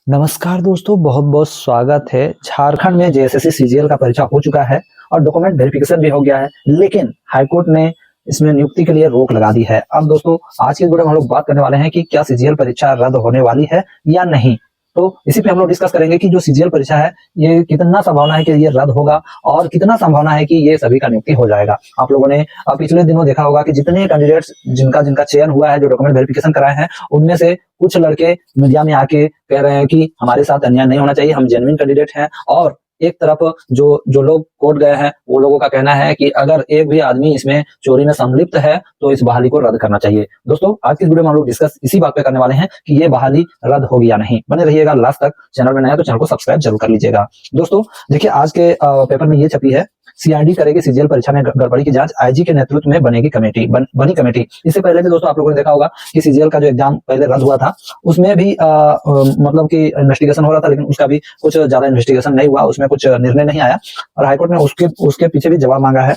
नमस्कार दोस्तों, बहुत बहुत स्वागत है। झारखंड में जेएसएससी सीजीएल का परीक्षा हो चुका है और डॉक्यूमेंट वेरिफिकेशन भी हो गया है, लेकिन हाईकोर्ट ने इसमें नियुक्ति के लिए रोक लगा दी है। अब दोस्तों, आज की वीडियो में हम लोग बात करने वाले हैं कि क्या सीजीएल परीक्षा रद्द होने वाली है या नहीं। तो इसी पे हम लोग डिस्कस करेंगे कि जो सीजीएल परीक्षा है ये कितना संभावना है कि ये रद्द होगा और कितना संभावना है कि ये सभी का नियुक्ति हो जाएगा। आप लोगों ने पिछले दिनों देखा होगा कि जितने कैंडिडेट्स जिनका जिनका चयन हुआ है, जो डॉक्यूमेंट वेरिफिकेशन कराए हैं, उनमें से कुछ लड़के मीडिया में आके कह रहे हैं कि हमारे साथ अन्याय नहीं होना चाहिए, हम जेन्युइन कैंडिडेट हैं। और एक तरफ जो जो लोग कोर्ट गए हैं वो लोगों का कहना है कि अगर एक भी आदमी इसमें चोरी में संलिप्त है तो इस बहाली को रद्द करना चाहिए। दोस्तों, आज की वीडियो में हम लोग डिस्कस इसी बात पे करने वाले हैं कि ये बहाली रद्द होगी या नहीं। बने रहिएगा लास्ट तक। चैनल में नया है तो चैनल को सब्सक्राइब जरूर कर लीजिएगा। दोस्तों देखिए, आज के पेपर में ये छपी है, सीआईडी करेगी सीजीएल परीक्षा में गड़बड़ी की जांच, आईजी के नेतृत्व में बनेगी कमेटी। बनी कमेटी। इससे पहले भी दोस्तों आप लोगों ने देखा होगा कि सीजीएल का जो एग्जाम पहले रद्द हुआ था उसमें भी मतलब कि इन्वेस्टिगेशन हो रहा था, लेकिन उसका भी कुछ ज्यादा इन्वेस्टिगेशन नहीं हुआ, उसमें कुछ निर्णय नहीं आया और हाईकोर्ट ने उसके पीछे भी जवाब मांगा है।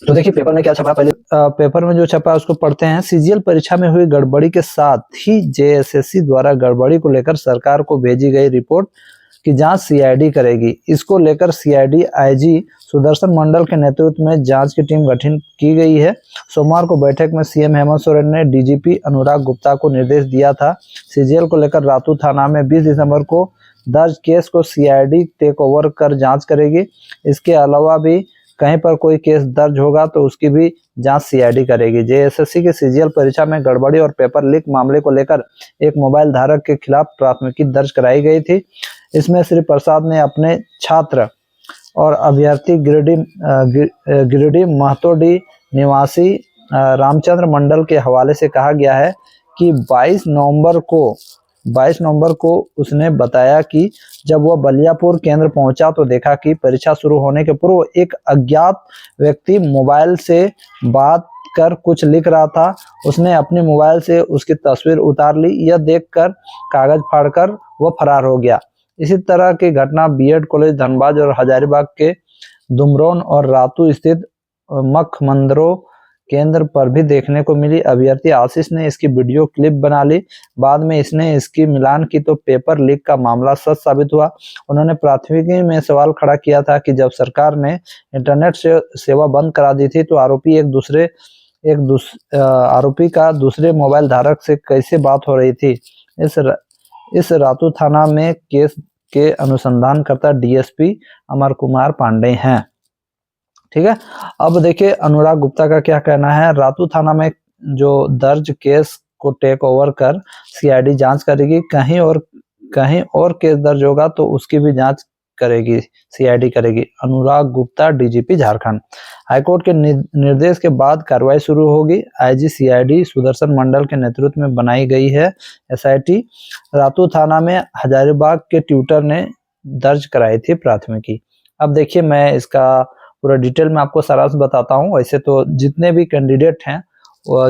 तो देखिए पेपर में क्या छपा, पहले पेपर में जो छपा उसको पढ़ते हैं। सीजीएल परीक्षा में हुई गड़बड़ी के साथ ही जेएसएससी द्वारा गड़बड़ी को लेकर सरकार को भेजी गई रिपोर्ट की जांच सीआईडी करेगी। इसको लेकर सीआईडी आईजी सुदर्शन मंडल के नेतृत्व में जांच की टीम गठित की गई है। सोमवार को बैठक में सीएम हेमंत सोरेन ने डीजीपी अनुराग गुप्ता को निर्देश दिया था। सीजीएल को लेकर रातू थाना में 20 दिसंबर को दर्ज केस को सीआईडी टेक ओवर कर जांच करेगी। इसके अलावा भी कहीं पर कोई केस दर्ज होगा तो उसकी भी जांच सीआईडी करेगी। जेएसएससी की सीजीएल परीक्षा में गड़बड़ी और पेपर लीक मामले को लेकर एक मोबाइल धारक के खिलाफ प्राथमिकी दर्ज कराई गई थी। इसमें श्री प्रसाद ने अपने छात्र और अभ्यर्थी गिरिडीह महतोडी निवासी रामचंद्र मंडल के हवाले से कहा गया है कि 22 नवंबर को उसने बताया कि जब वह बलियापुर केंद्र पहुंचा तो देखा कि परीक्षा शुरू होने के पूर्व एक अज्ञात व्यक्ति मोबाइल से बात कर कुछ लिख रहा था। उसने अपने मोबाइल से उसकी तस्वीर उतार ली। यह देखकर कागज फाड़कर वह फरार हो गया। इसी तरह की घटना बीएड कॉलेज धनबाद और हजारीबाग के दुमरौन और रातू स्थित मखमंदरो केंद्र पर भी देखने को मिली। अभ्यर्थी आशीष ने इसकी वीडियो क्लिप बना ली। बाद में इसने इसकी मिलान की तो पेपर लीक का मामला सच साबित हुआ। उन्होंने प्राथमिकी में सवाल खड़ा किया था कि जब सरकार ने इंटरनेट से सेवा बंद करा दी थी तो आरोपी का दूसरे मोबाइल धारक से कैसे बात हो रही थी। इस रातू थाना में केस के अनुसंधानकर्ता डीएसपी अमर कुमार पांडे हैं। ठीक है, अब देखिए अनुराग गुप्ता का क्या कहना है। रातू थाना में जो दर्ज केस को टेक ओवर कर सीआईडी जांच करेगी। कहीं और केस दर्ज होगा तो उसकी भी जांच करेगी, सीआईडी करेगी। अनुराग गुप्ता, डीजीपी झारखंड। हाईकोर्ट के निर्देश के बाद कार्रवाई शुरू होगी। आईजी सीआईडी सुदर्शन मंडल के नेतृत्व में बनाई गई है एसआईटी। रातू थाना में हजारीबाग के ट्यूटर ने दर्ज कराई थी प्राथमिकी। अब देखिए, मैं इसका पूरा डिटेल में आपको सारांश बताता हूँ। वैसे तो जितने भी कैंडिडेट हैं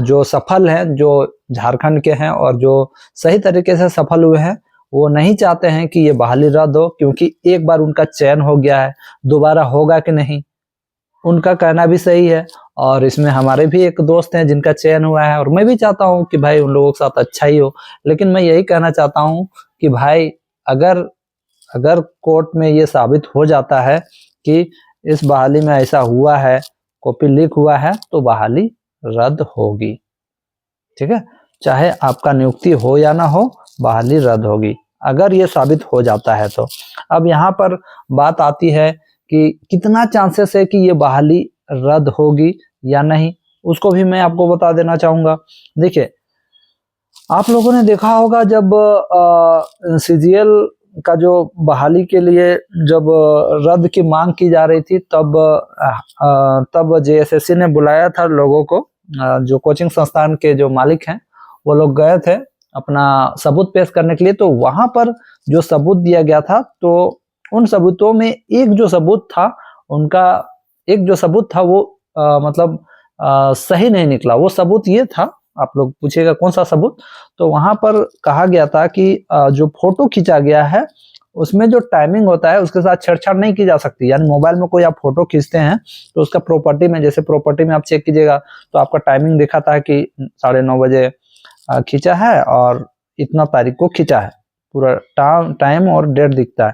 जो सफल हैं, जो झारखंड के हैं और जो सही तरीके से सफल हुए हैं, वो नहीं चाहते हैं कि ये बहाली रद्द हो, क्योंकि एक बार उनका चयन हो गया है, दोबारा होगा कि नहीं उनका कहना भी सही है। और इसमें हमारे भी एक दोस्त हैं जिनका चयन हुआ है और मैं भी चाहता हूं कि भाई उन लोगों के साथ अच्छा ही हो। लेकिन मैं यही कहना चाहता हूं कि भाई अगर कोर्ट में ये साबित हो जाता है कि इस बहाली में ऐसा हुआ है, कॉपी लीक हुआ है, तो बहाली रद्द होगी। ठीक है, चाहे आपका नियुक्ति हो या ना हो, बहाली रद्द होगी अगर ये साबित हो जाता है तो। अब यहाँ पर बात आती है कि कितना चांसेस है कि ये बहाली रद्द होगी या नहीं, उसको भी मैं आपको बता देना चाहूंगा। देखिए, आप लोगों ने देखा होगा जब सीजीएल का जो बहाली के लिए जब रद्द की मांग की जा रही थी तब जेएसएससी ने बुलाया था लोगों को। जो कोचिंग संस्थान के जो मालिक हैं वो लोग गए थे अपना सबूत पेश करने के लिए। तो वहां पर जो सबूत दिया गया था, तो उन सबूतों में एक जो सबूत था वो सही नहीं निकला। वो सबूत ये था, आप लोग पूछेगा कौन सा सबूत, तो वहां पर कहा गया था कि जो फोटो खींचा गया है उसमें जो टाइमिंग होता है उसके साथ छेड़छाड़ नहीं की जा सकती। यानी मोबाइल में कोई आप फोटो खींचते हैं तो उसका प्रॉपर्टी में, जैसे प्रॉपर्टी में आप चेक कीजिएगा तो आपका टाइमिंग दिखाता है कि 9:30 बजे खींचा है और इतना तारीख को खींचा है। पूरा टाइम और डेट दिखता है।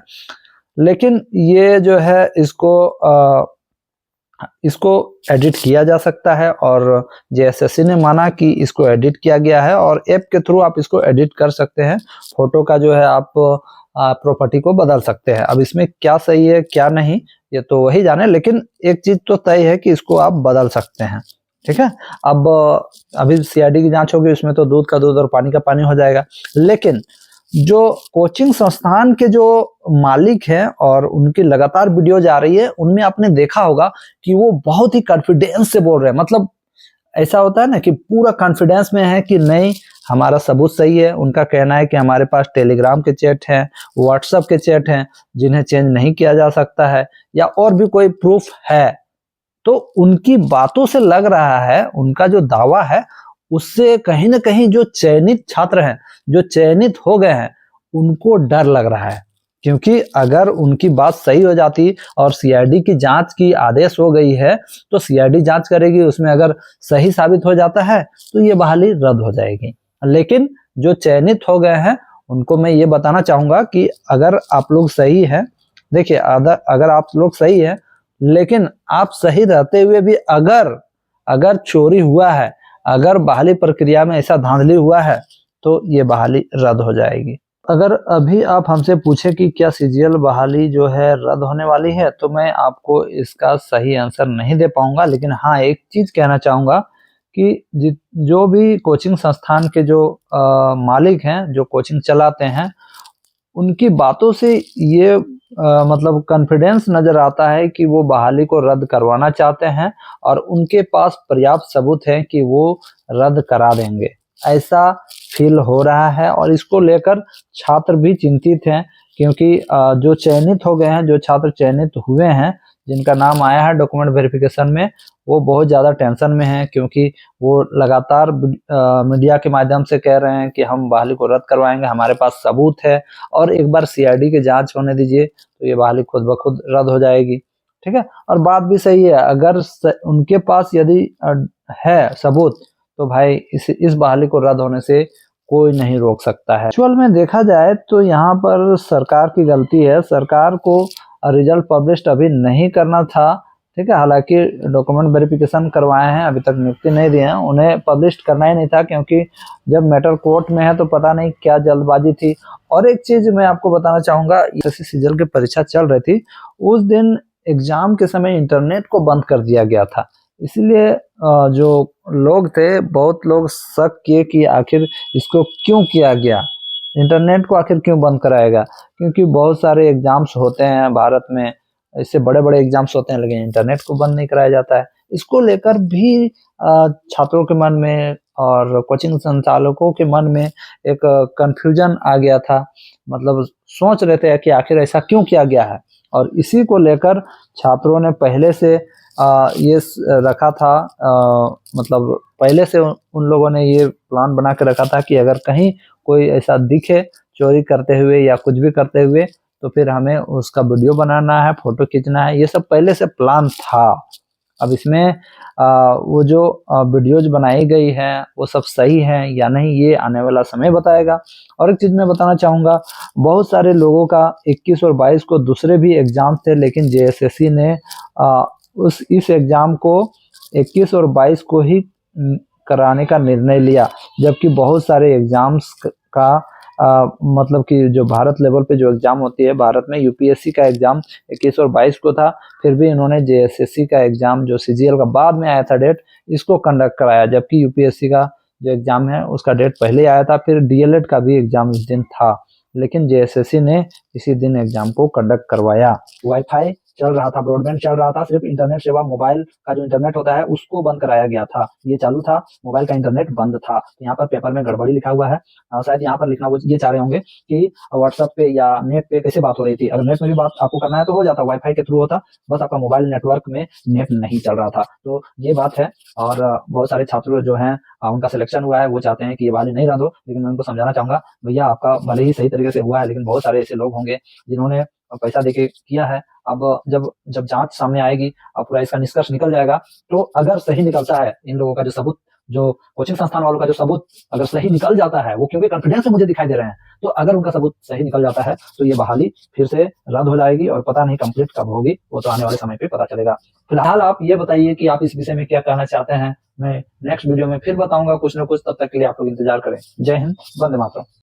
लेकिन ये जो है इसको एडिट किया जा सकता है और जेएसएससी ने माना कि इसको एडिट किया गया है और ऐप के थ्रू आप इसको एडिट कर सकते हैं। फोटो का जो है आप प्रॉपर्टी को बदल सकते हैं। अब इसमें क्या सही है क्या नहीं ये तो वही जाने, लेकिन एक चीज तो तय है कि इसको आप बदल सकते हैं। ठीक है। अब अभी सीआईडी की जांच होगी, उसमें तो दूध का दूध और पानी का पानी हो जाएगा। लेकिन जो कोचिंग संस्थान के जो मालिक हैं और उनकी लगातार वीडियोज आ रही है, उनमें आपने देखा होगा कि वो बहुत ही कॉन्फिडेंस से बोल रहे हैं। मतलब ऐसा होता है ना कि पूरा कॉन्फिडेंस में है कि नहीं हमारा सबूत सही है। उनका कहना है कि हमारे पास टेलीग्राम के चैट हैं, व्हाट्सएप के चैट हैं जिन्हें चेंज नहीं किया जा सकता है, या और भी कोई प्रूफ है। तो उनकी बातों से लग रहा है, उनका जो दावा है उससे कहीं ना कहीं जो चयनित छात्र हैं, जो चयनित हो गए हैं, उनको डर लग रहा है। क्योंकि अगर उनकी बात सही हो जाती और सीआईडी की जांच की आदेश हो गई है तो सीआईडी जांच करेगी, उसमें अगर सही साबित हो जाता है तो ये बहाली रद्द हो जाएगी। लेकिन जो चयनित हो गए हैं उनको मैं ये बताना चाहूंगा कि अगर आप लोग सही हैं, देखिए अगर आप लोग सही है, लेकिन आप सही रहते हुए भी अगर चोरी हुआ है, अगर बहाली प्रक्रिया में ऐसा धांधली हुआ है तो ये बहाली रद्द हो जाएगी। अगर अभी आप हमसे पूछे कि क्या सीजीएल बहाली जो है रद्द होने वाली है, तो मैं आपको इसका सही आंसर नहीं दे पाऊंगा। लेकिन हाँ, एक चीज कहना चाहूंगा कि जो भी कोचिंग संस्थान के जो मालिक हैं, जो कोचिंग चलाते हैं, उनकी बातों से ये मतलब कॉन्फिडेंस नजर आता है कि वो बहाली को रद्द करवाना चाहते हैं और उनके पास पर्याप्त सबूत है कि वो रद्द करा देंगे, ऐसा फील हो रहा है। और इसको लेकर छात्र भी चिंतित हैं, क्योंकि जो चयनित हो गए हैं, जो छात्र चयनित हुए हैं, जिनका नाम आया है डॉक्यूमेंट वेरिफिकेशन में, वो बहुत ज़्यादा टेंशन में हैं। क्योंकि वो लगातार मीडिया के माध्यम से कह रहे हैं कि हम बहाली को रद्द करवाएंगे, हमारे पास सबूत है और एक बार सीआईडी की जांच होने दीजिए तो ये बहाली खुद ब खुद रद्द हो जाएगी। ठीक है। और बात भी सही है, अगर उनके पास यदि है सबूत तो भाई इस बहाली को रद्द होने से कोई नहीं रोक सकता है। एक्चुअल में देखा जाए तो यहाँ पर सरकार की गलती है। सरकार को रिजल्ट पब्लिश अभी नहीं करना था। ठीक है। हालांकि डॉक्यूमेंट वेरिफिकेशन करवाए हैं, अभी तक नियुक्ति नहीं दी है, उन्हें पब्लिश करना ही नहीं था, क्योंकि जब मैटर कोर्ट में है तो पता नहीं क्या जल्दबाजी थी। और एक चीज मैं आपको बताना चाहूंगा, एसएससी सीजीएल की परीक्षा चल रही थी, उस दिन एग्जाम के समय इंटरनेट को बंद कर दिया गया था। इसलिए जो लोग थे, बहुत लोग शक किए कि आखिर इसको क्यों किया गया, इंटरनेट को आखिर क्यों बंद कराएगा। क्योंकि बहुत सारे एग्जाम्स होते हैं भारत में, इससे बड़े बड़े एग्जाम्स होते हैं, लेकिन इंटरनेट को बंद नहीं कराया जाता है। इसको लेकर भी छात्रों के मन में और कोचिंग संचालकों के मन में एक कंफ्यूजन आ गया था। मतलब सोच रहे थे कि आखिर ऐसा क्यों किया गया है, और इसी को लेकर छात्रों ने पहले से ये रखा था, मतलब पहले से उन लोगों ने ये प्लान बना के रखा था कि अगर कहीं कोई ऐसा दिखे चोरी करते हुए या कुछ भी करते हुए तो फिर हमें उसका वीडियो बनाना है, फोटो खींचना है। ये सब पहले से प्लान था। अब इसमें वो जो वीडियोज बनाई गई है वो सब सही है या नहीं, ये आने वाला समय बताएगा। और एक चीज मैं बताना चाहूंगा, बहुत सारे लोगों का 21 और 22 को दूसरे भी एग्जाम थे, लेकिन जेएसएससी ने इस एग्जाम को 21 और 22 को ही कराने का निर्णय लिया। जबकि बहुत सारे एग्जाम्स का मतलब कि जो भारत लेवल पे जो एग्जाम होती है, भारत में यूपीएससी का एग्जाम 21 और 22 को था, फिर भी इन्होंने जेएसएससी का एग्जाम जो सीजीएल का बाद में आया था डेट, इसको कंडक्ट कराया। जबकि यूपीएससी का जो एग्जाम है उसका डेट पहले आया था, फिर डीएलएड का भी एग्जाम इस दिन था, लेकिन जेएसएससी ने इसी दिन एग्जाम को कंडक्ट करवाया। वाईफाई चल रहा था, ब्रॉडबैंड चल रहा था, सिर्फ इंटरनेट सेवा, मोबाइल का जो इंटरनेट होता है उसको बंद कराया गया था। ये चालू था, मोबाइल का इंटरनेट बंद था। तो यहाँ पर पेपर में गड़बड़ी लिखा हुआ है, शायद यहाँ पर लिखना वो ये चाह रहे होंगे कि व्हाट्सएप पे या नेट पे कैसे बात हो रही थी। अगर नेट में भी बात आपको करना है तो हो जाता, वाईफाई के थ्रू होता, बस आपका मोबाइल नेटवर्क में नेट नहीं चल रहा था। तो ये बात है। और बहुत सारे छात्र जो हैं उनका सिलेक्शन हुआ है, वो चाहते हैं कि ये बहाली नहीं रद्द हो। लेकिन मैं उनको समझाना चाहूंगा, भैया आपका भले ही सही तरीके से हुआ है, लेकिन बहुत सारे ऐसे लोग होंगे जिन्होंने पैसा देके किया है। अब जब जब जांच सामने आएगी और पूरा इसका निष्कर्ष निकल जाएगा, तो अगर सही निकलता है, इन लोगों का जो सबूत जो कोचिंग संस्थान वालों का जो सबूत अगर सही निकल जाता है, वो क्योंकि कॉन्फिडेंस से मुझे दिखाई दे रहे हैं, तो अगर उनका सबूत सही निकल जाता है तो ये बहाली फिर से रद्द हो जाएगी और पता नहीं कंप्लीट कब होगी, वो तो आने वाले समय पे पता चलेगा। फिलहाल आप ये बताइए कि आप इस विषय में क्या कहना चाहते हैं। मैं नेक्स्ट वीडियो में फिर बताऊंगा कुछ ना कुछ, तब तक के लिए आप लोग इंतजार करें। जय हिंद, वंदे मातरम।